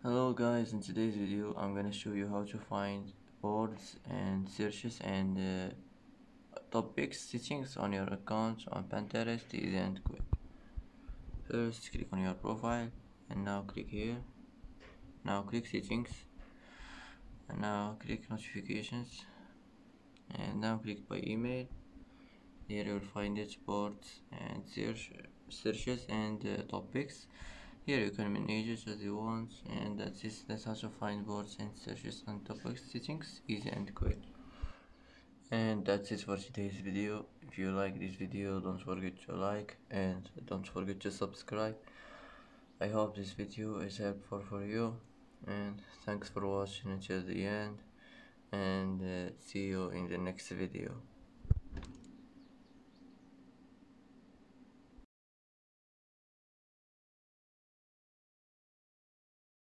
Hello guys, in today's video I'm gonna show you how to find boards and searches and topics settings on your account on Pinterest easy and quick. First click on your profile and now click here. Now click settings and now click notifications and now click by email. Here you will find it boards and searches and topics. Here you can manage it as you want, and that's how to find boards and searches and topics settings easy and quick. And that's it for today's video. If you like this video, don't forget to like and don't forget to subscribe. I hope this video is helpful for you, and thanks for watching until the end, and see you in the next video.